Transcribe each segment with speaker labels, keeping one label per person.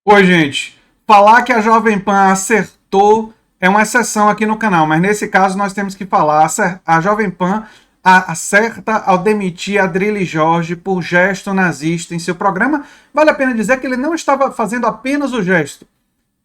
Speaker 1: Oi, gente. Falar que a Jovem Pan acertou é uma exceção aqui no canal, mas nesse caso nós temos que falar. A Jovem Pan acerta ao demitir Adrilles Jorge por gesto nazista em seu programa. Vale a pena dizer que ele não estava fazendo apenas o gesto.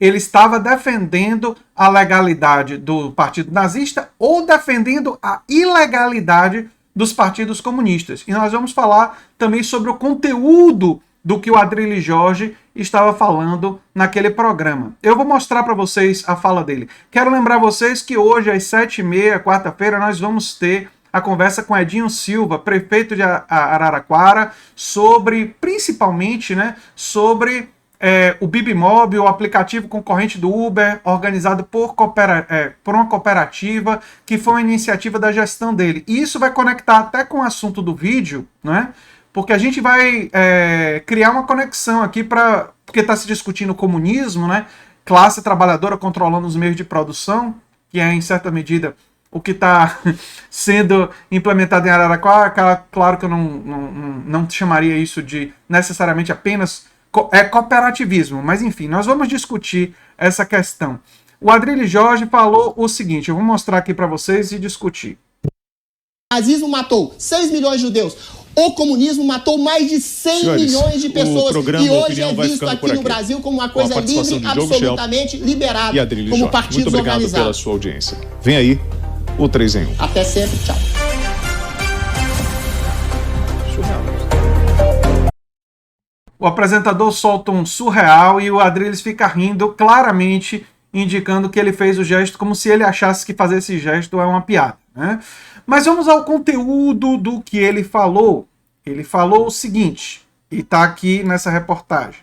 Speaker 1: Ele estava defendendo a legalidade do partido nazista ou defendendo a ilegalidade dos partidos comunistas. E nós vamos falar também sobre o conteúdo do que o Adrilles Jorge estava falando naquele programa. Eu vou mostrar para vocês a fala dele. Quero lembrar vocês que hoje, às 7h30, quarta-feira, nós vamos ter a conversa com Edinho Silva, prefeito de Araraquara, sobre, principalmente, sobre o Bibimob, o aplicativo concorrente do Uber, organizado por uma cooperativa, que foi uma iniciativa da gestão dele. E isso vai conectar até com o assunto do vídeo, né? Porque a gente vai criar uma conexão aqui porque está se discutindo comunismo, né? Classe trabalhadora controlando os meios de produção, que é, em certa medida, o que está sendo implementado em Araraquara. Claro que eu não chamaria isso de necessariamente apenas cooperativismo, mas enfim, nós vamos discutir essa questão. O Adrilles Jorge falou o seguinte, eu vou mostrar aqui para vocês e discutir.
Speaker 2: O nazismo matou 6 milhões de judeus. O comunismo matou mais de 100 milhões de pessoas. E hoje é visto aqui no Brasil como uma coisa livre, absolutamente liberada, como partidos organizados.
Speaker 3: Muito obrigado pela sua audiência. Vem aí o 3 em 1.
Speaker 2: Até sempre, tchau.
Speaker 1: O apresentador solta um surreal e o Adrilles fica rindo, claramente indicando que ele fez o gesto como se ele achasse que fazer esse gesto é uma piada, né? Mas vamos ao conteúdo do que ele falou. Ele falou o seguinte, e está aqui nessa reportagem.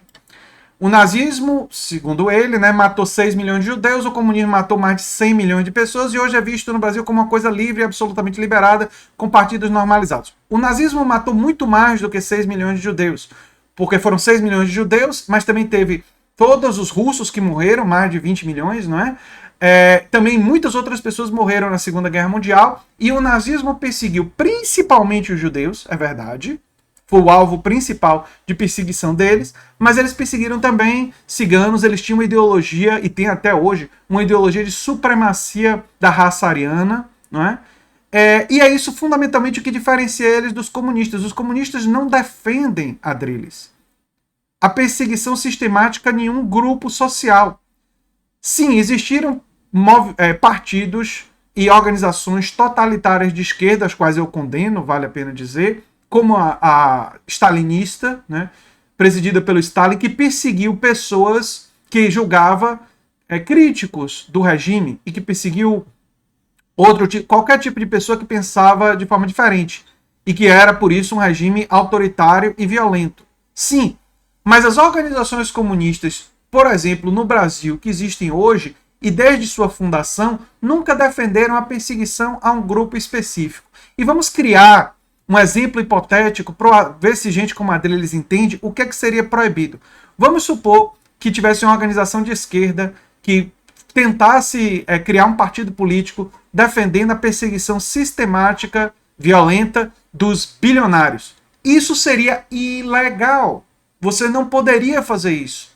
Speaker 1: O nazismo, segundo ele, matou 6 milhões de judeus, o comunismo matou mais de 100 milhões de pessoas e hoje é visto no Brasil como uma coisa livre e absolutamente liberada, com partidos normalizados. O nazismo matou muito mais do que 6 milhões de judeus, porque foram 6 milhões de judeus, mas também teve todos os russos que morreram, mais de 20 milhões, não é? Também muitas outras pessoas morreram na Segunda Guerra Mundial, e o nazismo perseguiu principalmente os judeus, é verdade, foi o alvo principal de perseguição deles, mas eles perseguiram também ciganos, eles tinham uma ideologia, e tem até hoje, uma ideologia de supremacia da raça ariana, não é? E é isso fundamentalmente o que diferencia eles dos comunistas. Os comunistas não defendem Adrilles a perseguição sistemática a nenhum grupo social. Sim, existiram partidos e organizações totalitárias de esquerda, as quais eu condeno, vale a pena dizer, como a stalinista, né, presidida pelo Stalin, que perseguiu pessoas que julgava críticos do regime e que perseguiu qualquer tipo de pessoa que pensava de forma diferente e que era, por isso, um regime autoritário e violento. Sim, mas as organizações comunistas, por exemplo, no Brasil, que existem hoje, e desde sua fundação, nunca defenderam a perseguição a um grupo específico. E vamos criar um exemplo hipotético para ver se gente como a Adrilles entende o que seria proibido. Vamos supor que tivesse uma organização de esquerda que tentasse criar um partido político defendendo a perseguição sistemática, violenta dos bilionários. Isso seria ilegal. Você não poderia fazer isso.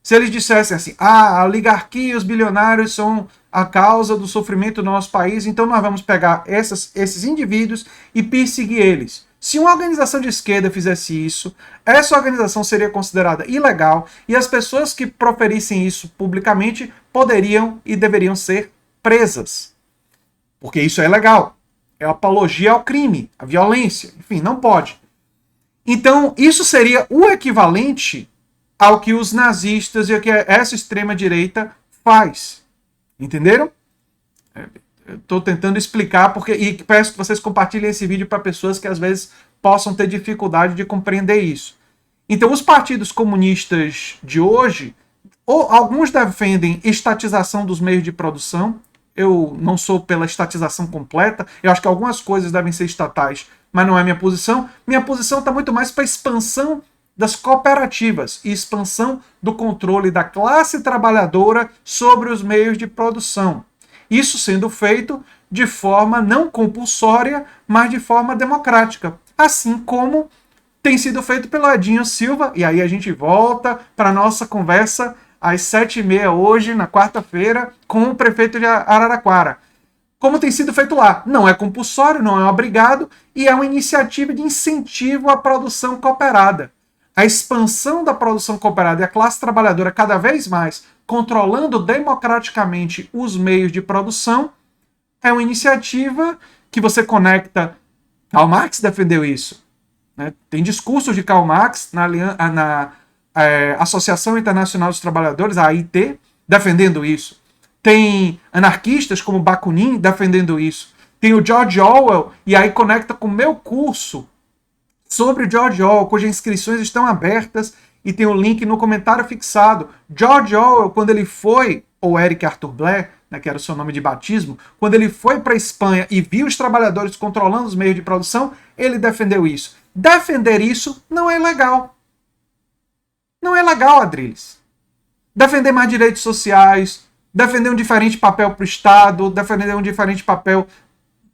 Speaker 1: Se eles dissessem assim, a oligarquia e os bilionários são a causa do sofrimento do nosso país, então nós vamos pegar esses indivíduos e perseguir eles. Se uma organização de esquerda fizesse isso, essa organização seria considerada ilegal e as pessoas que proferissem isso publicamente poderiam e deveriam ser presas. Porque isso é ilegal. É apologia ao crime, à violência. Enfim, não pode. Então, isso seria o equivalente ao que os nazistas e o que essa extrema-direita faz. Entenderam? Estou tentando explicar e peço que vocês compartilhem esse vídeo para pessoas que às vezes possam ter dificuldade de compreender isso. Então, os partidos comunistas de hoje, alguns defendem estatização dos meios de produção. Eu não sou pela estatização completa. Eu acho que algumas coisas devem ser estatais, mas não é minha posição. Minha posição está muito mais para a expansão das cooperativas e expansão do controle da classe trabalhadora sobre os meios de produção. Isso sendo feito de forma não compulsória, mas de forma democrática. Assim como tem sido feito pelo Edinho Silva, e aí a gente volta para a nossa conversa às 7h30 hoje, na quarta-feira, com o prefeito de Araraquara. Como tem sido feito lá? Não é compulsório, não é obrigado, e é uma iniciativa de incentivo à produção cooperada. A expansão da produção cooperada e a classe trabalhadora cada vez mais controlando democraticamente os meios de produção é uma iniciativa que você conecta. Karl Marx defendeu isso. Né? Tem discursos de Karl Marx na Associação Internacional dos Trabalhadores, a AIT, defendendo isso. Tem anarquistas como Bakunin defendendo isso. Tem o George Orwell, e aí conecta com o meu curso sobre o George Orwell, cujas inscrições estão abertas, e tem o link no comentário fixado. George Orwell, quando ele foi, ou Eric Arthur Blair, né, que era o seu nome de batismo, quando ele foi para a Espanha e viu os trabalhadores controlando os meios de produção, ele defendeu isso. Defender isso não é legal. Não é legal, Adriles. Defender mais direitos sociais, defender um diferente papel para o Estado, defender um diferente papel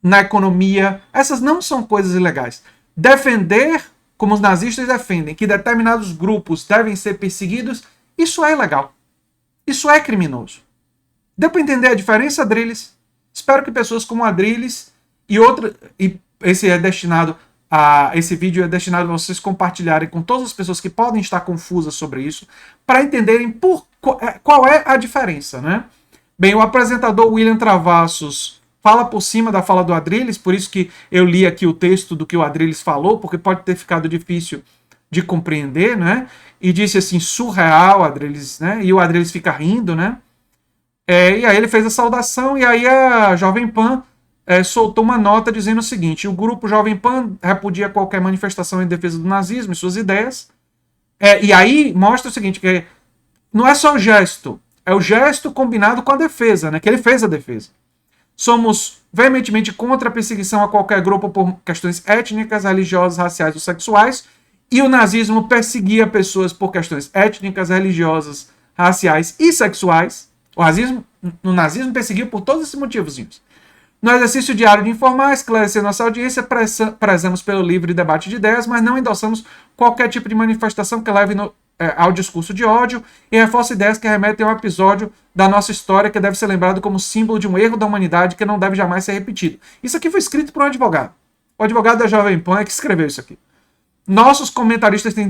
Speaker 1: na economia, essas não são coisas ilegais. Defender, como os nazistas defendem, que determinados grupos devem ser perseguidos, isso é ilegal. Isso é criminoso. Deu para entender a diferença, Adriles? Espero que pessoas como Adriles e esse vídeo é destinado a vocês compartilharem com todas as pessoas que podem estar confusas sobre isso, para entenderem qual é a diferença, né? Bem, o apresentador William Travassos fala por cima da fala do Adriles, por isso que eu li aqui o texto do que o Adriles falou, porque pode ter ficado difícil de compreender, né? E disse assim, surreal, Adriles, né? E o Adriles fica rindo, né? E aí ele fez a saudação, e aí a Jovem Pan soltou uma nota dizendo o seguinte: o grupo Jovem Pan repudia qualquer manifestação em defesa do nazismo e suas ideias. E aí mostra o seguinte, que não é só o gesto, é o gesto combinado com a defesa, né? Que ele fez a defesa. Somos veementemente contra a perseguição a qualquer grupo por questões étnicas, religiosas, raciais ou sexuais, e o nazismo perseguia pessoas por questões étnicas, religiosas, raciais e sexuais. O nazismo perseguiu por todos esses motivos. No exercício diário de informar, esclarecer nossa audiência, prezamos pelo livre debate de ideias, mas não endossamos qualquer tipo de manifestação que leve ao discurso de ódio e reforça ideias que remetem a um episódio da nossa história que deve ser lembrado como símbolo de um erro da humanidade que não deve jamais ser repetido. Isso aqui foi escrito por um advogado. O advogado da Jovem Pan é que escreveu isso aqui. Nossos comentaristas têm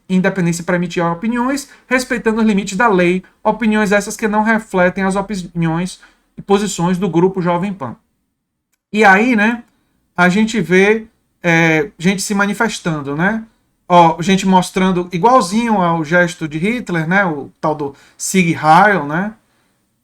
Speaker 1: independência para emitir opiniões, respeitando os limites da lei, opiniões essas que não refletem as opiniões e posições do grupo Jovem Pan. E aí, né, a gente vê gente se manifestando, né? Gente mostrando igualzinho ao gesto de Hitler, né? O tal do Sieg Heil, né?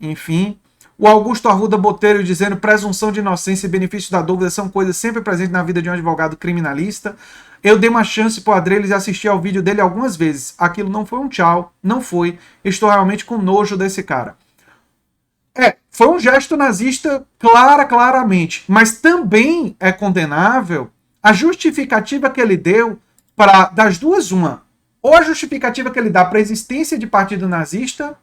Speaker 1: Enfim. O Augusto Arruda Botelho dizendo presunção de inocência e benefício da dúvida são coisas sempre presentes na vida de um advogado criminalista. Eu dei uma chance pro Adriles e assisti ao vídeo dele algumas vezes. Aquilo não foi um tchau, não foi. Estou realmente com nojo desse cara. Foi um gesto nazista claramente, mas também é condenável a justificativa que ele deu para, das duas, uma. Ou a justificativa que ele dá para a existência de partido nazista,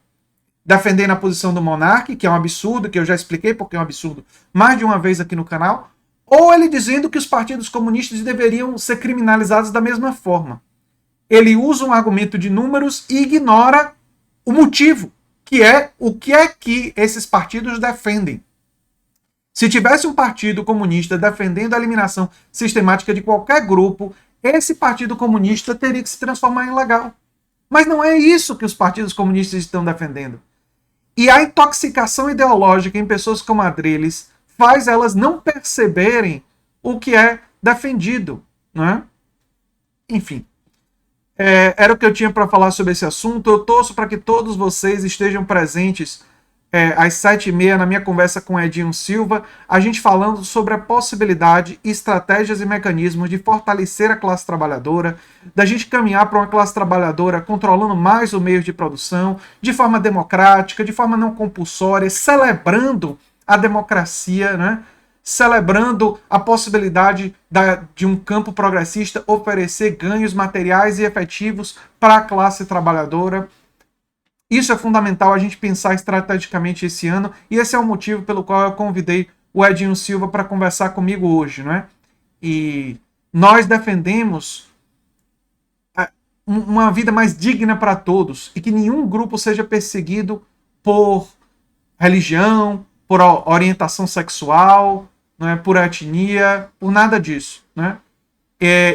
Speaker 1: defendendo a posição do monarca, que é um absurdo, que eu já expliquei porque é um absurdo mais de uma vez aqui no canal, ou ele dizendo que os partidos comunistas deveriam ser criminalizados da mesma forma. Ele usa um argumento de números e ignora o motivo, que é o que é que esses partidos defendem. Se tivesse um partido comunista defendendo a eliminação sistemática de qualquer grupo, esse partido comunista teria que se transformar em legal. Mas não é isso que os partidos comunistas estão defendendo. E a intoxicação ideológica em pessoas como Adriles faz elas não perceberem o que é defendido, não é? Enfim. Era o que eu tinha para falar sobre esse assunto. Eu torço para que todos vocês estejam presentes às 7h30 na minha conversa com Edinho Silva, a gente falando sobre a possibilidade, estratégias e mecanismos de fortalecer a classe trabalhadora, da gente caminhar para uma classe trabalhadora controlando mais o meio de produção, de forma democrática, de forma não compulsória, celebrando a democracia, né? Celebrando a possibilidade de um campo progressista oferecer ganhos materiais e efetivos para a classe trabalhadora. Isso é fundamental a gente pensar estrategicamente esse ano, e esse é o motivo pelo qual eu convidei o Edinho Silva para conversar comigo hoje, né? E nós defendemos uma vida mais digna para todos e que nenhum grupo seja perseguido por religião, por orientação sexual, né, por etnia, por nada disso, né?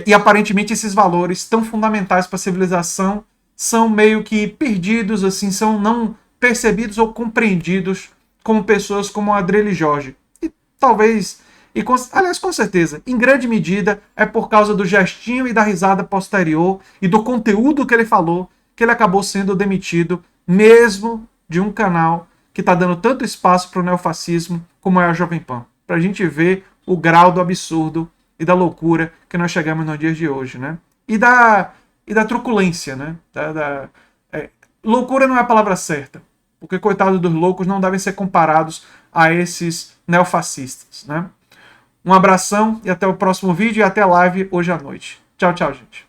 Speaker 1: E aparentemente esses valores tão fundamentais para a civilização são meio que perdidos, assim, são não percebidos ou compreendidos como pessoas como Adriele Jorge. E talvez, aliás, com certeza, em grande medida é por causa do gestinho e da risada posterior e do conteúdo que ele falou que ele acabou sendo demitido, mesmo de um canal que está dando tanto espaço para o neofascismo como é a Jovem Pan. Para a gente ver o grau do absurdo e da loucura que nós chegamos nos dias de hoje, né? E da truculência, né? Loucura não é a palavra certa, porque coitado dos loucos não devem ser comparados a esses neofascistas, né? Um abração e até o próximo vídeo e até a live hoje à noite. Tchau, tchau, gente.